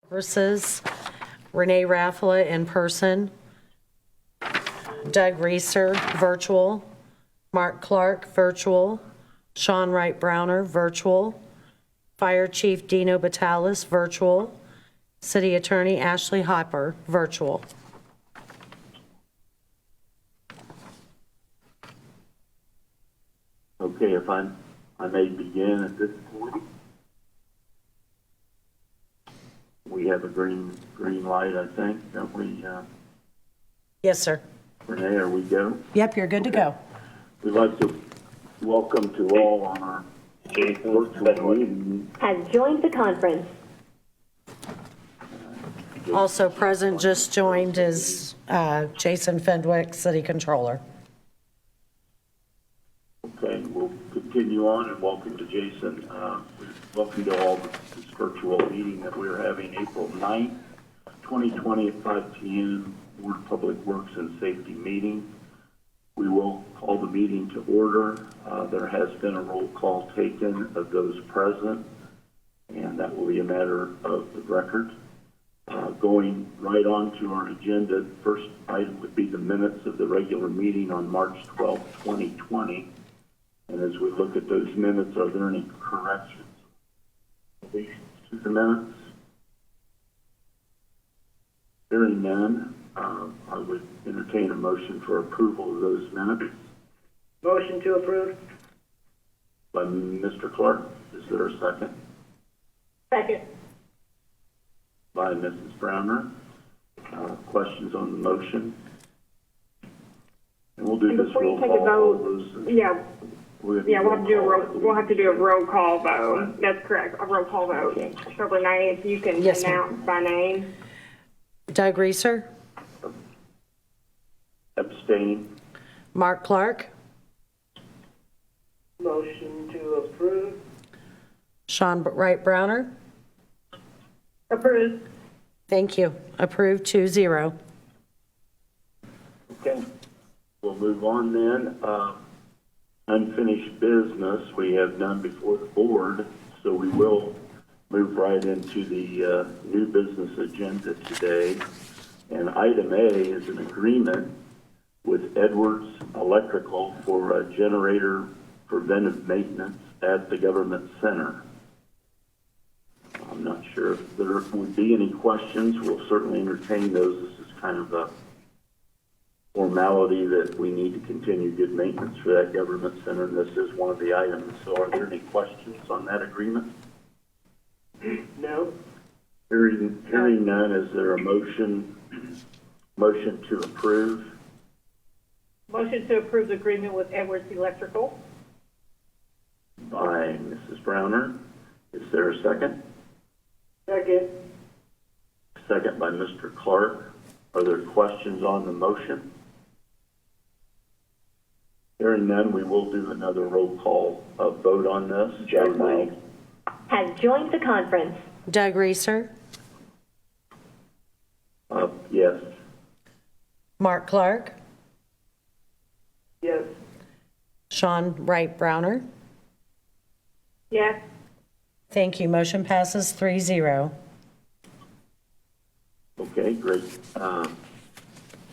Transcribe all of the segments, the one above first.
Services, Renee Raffaella in person, Doug Reeser, virtual, Mark Clark, virtual, Sean Wright Browner, virtual, Fire Chief Dino Batalis, virtual, City Attorney Ashley Hopper, virtual. Okay, if I may begin at this point. We have a green light, I think, don't we, Yes, sir. Renee, are we go? Yep, you're good to go. We'd like to welcome to all on our virtual meeting. Has joined the conference. Also present, just joined, is Jason Fendwick, City Controller. Okay, we'll continue on and welcome to Jason. Welcome to all this virtual meeting that we're having April 9th, 2020 at 5 p.m. Board of Public Works and Safety meeting. We will call the meeting to order. There has been a roll call taken of those present, and that will be a matter of the record. Going right on to our agenda, the first item would be the minutes of the regular meeting on March 12th, 2020. And as we look at those minutes, are there any corrections to the minutes? Hearing none, I would entertain a motion for approval of those minutes. Motion to approve. By Mr. Clark. Is there a second? Second. By Mrs. Browner. Questions on the motion? And we'll do this Before you roll take a call. All vote, those- yeah, we'll we'll have to do a roll call vote. That's correct, a roll call vote. Okay. So Renee, if you can Yes, ma'am. announce by name. Doug Reeser, Abstain. Mark Clark, Motion to approve. Sean Wright Browner. Approved. Thank you. Approved 2-0. Okay. We'll move on then. Unfinished business, we have none before the board, so we will move right into the new business agenda today. And item A is an agreement with Edwards Electrical for a generator preventive maintenance at the government center. I'm not sure if there would be any questions. We'll certainly entertain those. This is kind of a formality that we need to continue good maintenance for that government center, and this is one of the items. So are there any questions on that agreement? No. Hearing none, is there a motion to approve? Motion to approve the agreement with Edwards Electrical. By Mrs. Browner. Is there a second? Second. Second by Mr. Clark. Are there questions on the motion? Hearing none, we will do another roll call vote on this. Jack White has joined the conference. Doug Reeser, Yes. Mark Clark, Yes. Sean Wright Browner. Yes. Thank you. Motion passes 3-0. Okay, great.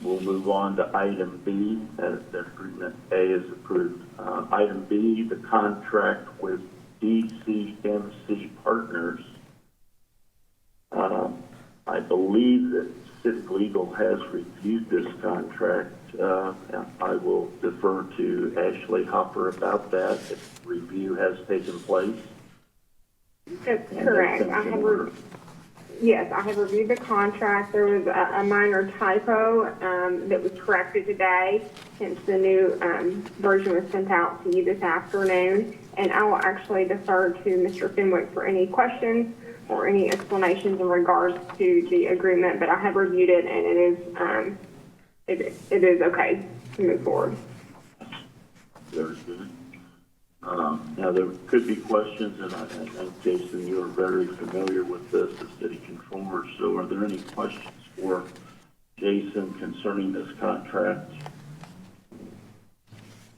We'll move on to item B, as the agreement A is approved. Item B, the contract with DCMC Partners. I believe that Civic Legal has reviewed this contract. I will defer to Ashley Hopper about that if review has taken place. That's And correct. that's in order. Yes, I have reviewed the contract. There was a minor typo that was corrected today, since the new version was sent out to you this afternoon. And I will actually defer to Mr. Fenwick for any questions or any explanations in regards to the agreement. But I have reviewed it, and it is okay to move forward. Very good. Now, there could be questions, and I think, Jason, you're very familiar with this as city controller. So are there any questions for Jason concerning this contract?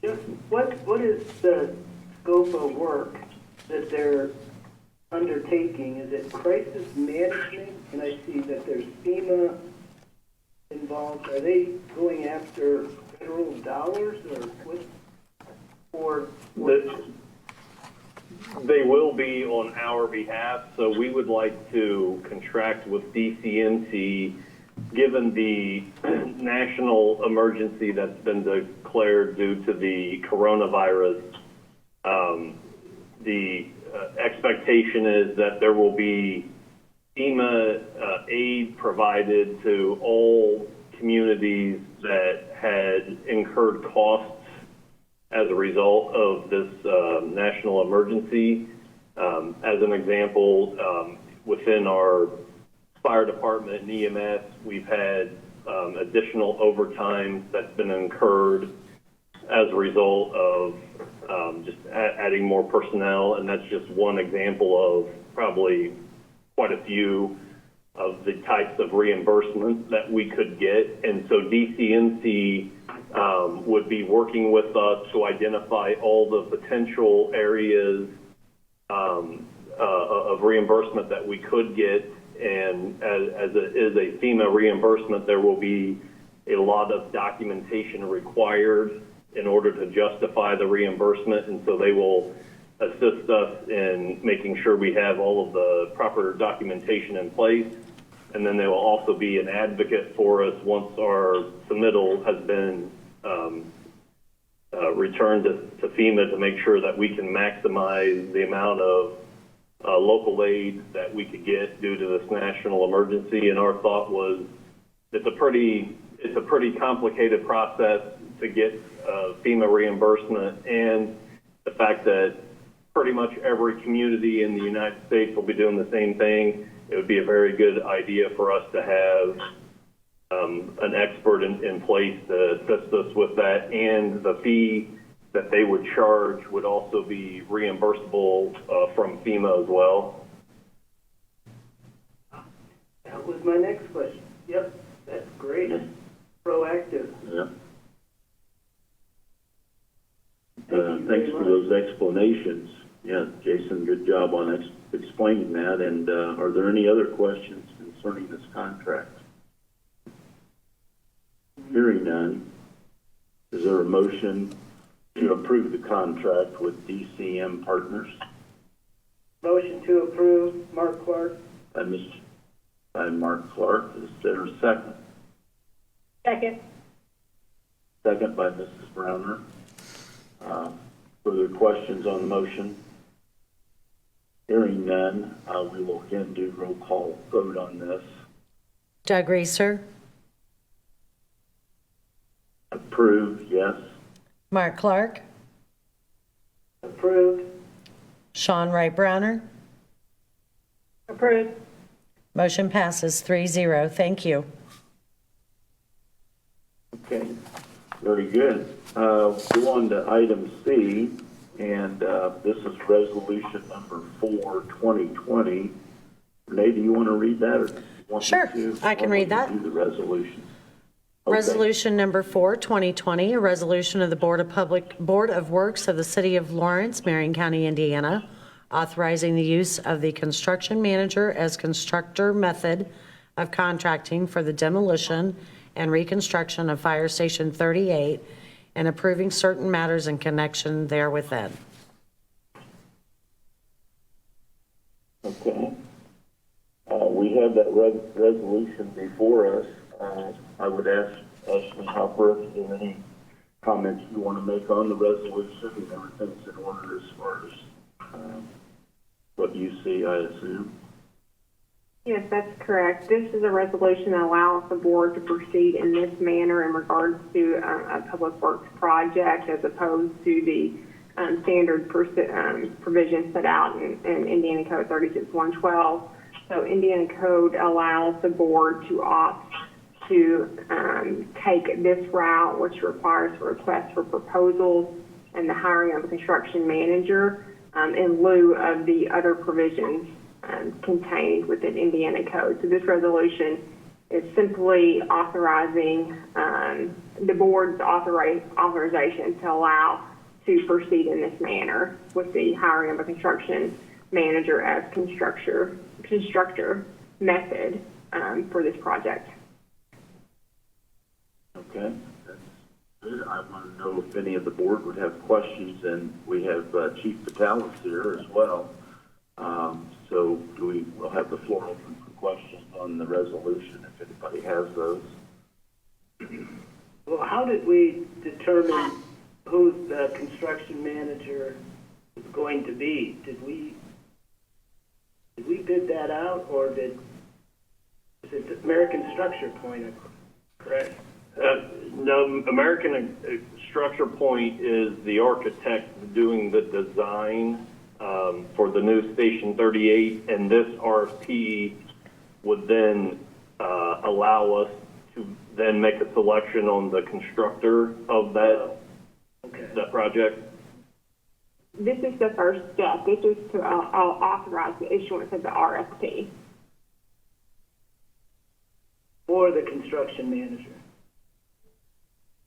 Just what is the scope of work that they're undertaking? Is it crisis management? And I are they going after federal dollars or They will be on our behalf, so we would like to contract with DCNC, given the national emergency that's been declared due to the coronavirus. The expectation is that there will be FEMA aid provided to all communities that had incurred costs as a result of this national emergency. As an example, within our fire department and EMS, we've had additional overtime that's been incurred as a result of just adding more personnel, and that's just one example of probably quite a few of the types of reimbursements that we could get. And so DCNC would be working with us to identify all the potential areas of reimbursement that we could get. And as it is a FEMA reimbursement, there will be a lot of documentation required in order to justify the reimbursement. And so they will assist us in making sure we have all of the proper documentation in place. And then they will also be an advocate for us once our submittal has been returned to FEMA, to make sure that we can maximize the amount of local aid that we could get due to this national emergency. And our thought was it's a pretty complicated process to get FEMA reimbursement, and the fact that pretty much every community in the United States will be doing the same thing. It would be a very good idea for us to have an expert in place to assist us with that, and the fee that they would charge would also be reimbursable from FEMA as well. that was my next question. Yep, that's great. Proactive. Yeah. Thank you Thanks very for much. those explanations. Yeah, Jason, good job on explaining that. And are there any other questions concerning this contract? Hearing none, is there a motion to approve the contract with DCM Partners Motion to approve, Mark Clark. by Mark Clark? Is there a second? Second. Second by Mrs. Browner. Further questions on the motion? Hearing none, we will again do roll call vote on this. Doug Reeser, Approved, yes. Mark Clark, Approved. Sean Wright Browner. Approved. Motion passes 3-0. Thank you. Okay, very good. Go on to item C, and this is resolution number 4, 2020. Renee, do you want to read that, or do you want me Sure, to? I can read that. Do the resolution. Okay. Resolution number 4, 2020, a resolution of the Board of Works of the City of Lawrence, Marion County, Indiana, authorizing the use of the construction manager as constructor method of contracting for the demolition and reconstruction of Fire Station 38 and approving certain matters in connection therewithin. Okay. We have that resolution before us. I would ask Ashley Hopper if there are any comments you want to make on the resolution, and everything's in order as far as what you see, I assume. Yes, that's correct. This is a resolution that allows the board to proceed in this manner in regards to a public works project, as opposed to the standard provisions set out in Indiana Code 36112. So Indiana Code allows the board to opt to take this route, which requires a request for proposals and the hiring of a construction manager in lieu of the other provisions contained within Indiana Code. So this resolution is simply authorizing the board's authorization to allow to proceed in this manner with the hiring of a construction manager as constructor method for this project. Okay, that's good. I want to know if any of the board would have questions, and we have Chief Vitalis here as well. So we'll have the floor open for questions on the resolution if anybody has those. Well, how did we determine who the construction manager is going to be? Did we bid that out, or is it American Structure Point, correct? No, American Structure Point is the architect doing the design for the new Station 38, and this RFP would then allow us to then make a selection on the constructor of that project. This is the first step. This is to authorize the issuance of the RFP. For the construction manager.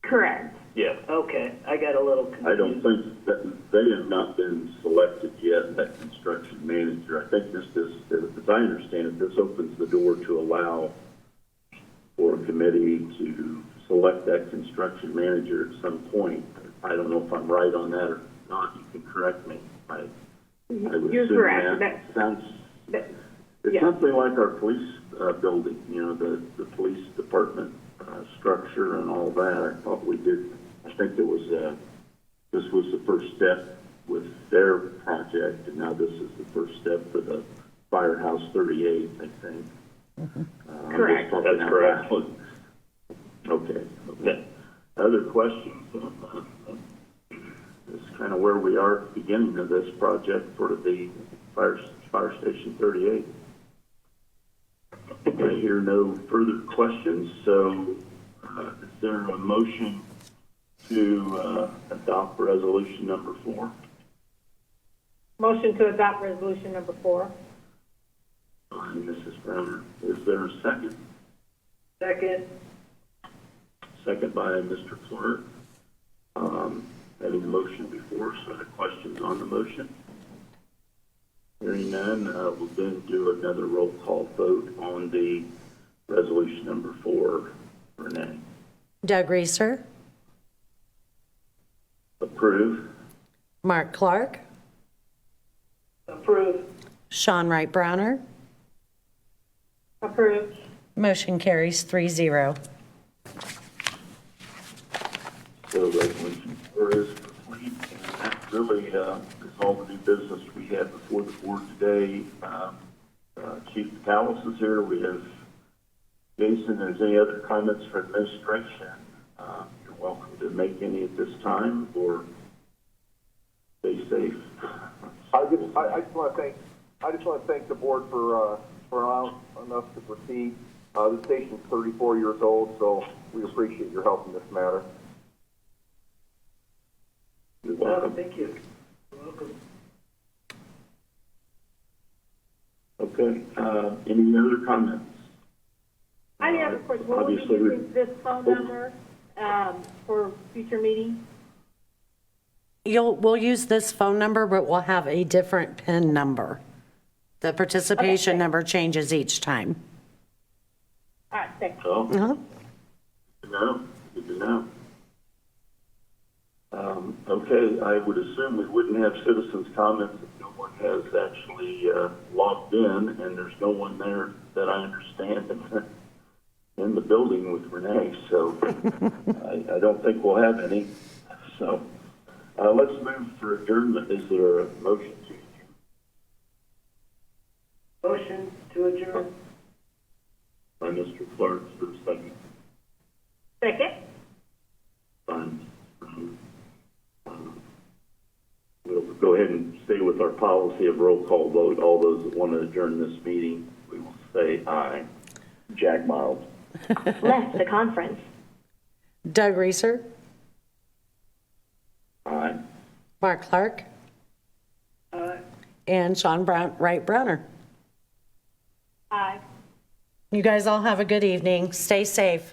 Correct. Yes. Okay, I got a little confused. I don't think that they have not been selected yet, that construction manager. I think this is, as I understand it, this opens the door to allow for a committee to select that construction manager at some point. I don't know if I'm right on that or not. You can correct me. I would You're assume correct. that sounds, it's yeah. something like our police building, you know, the police department structure and all that. I thought we did, I think it was, this was the first step with their project, and now this is the first step for the Firehouse 38, I think. Correct. That's correct. Okay. Other questions? This is kind of where we are at the beginning of this project for the Fire Station 38. I hear no further questions, so is there a motion to adopt resolution number 4? Motion to adopt resolution number 4. By Mrs. Browner. Is there a second? Second. Second by Mr. Clark. Having the motion before, so the questions on the motion? Hearing none, we'll then do another roll call vote on the resolution number 4. Renee? Doug Reeser, Approve. Mark Clark, Approve. Sean Wright Browner. Approved. Motion carries 3-0. So resolution 4 is complete, and that really is all the new business we had before the board today. Chief Vitalis is here. We have Jason. If there's any other comments for administration, you're welcome to make any at this time, or stay safe. I just want to thank the board for allowing us to proceed. The station's 34 years old, so we appreciate your help in this matter. You're Well, welcome. thank you. You're welcome. Okay. Any other comments? I have a question. Will we be Obviously, using this phone number for future meetings? We'll use this phone number, but we'll have a different PIN number. The participation number changes each time. All right, thanks. Oh, Uh-huh. no, good to know. Okay, I would assume we wouldn't have citizens' comments if no one has actually logged in, and there's no one there that I understand in the building with Renee, so I don't think we'll have any. So let's move for adjournment. Is there a motion to adjourn? Motion to adjourn. By Mr. Clark, for a second. Second? Fine. We'll go ahead and stay with our policy of roll call vote. All those that want to adjourn this meeting, we will say aye. Jack Miles. Left the conference. Doug Reeser, Aye. Mark Clark, and Sean Wright Browner. Aye. You guys all have a good evening. Stay safe.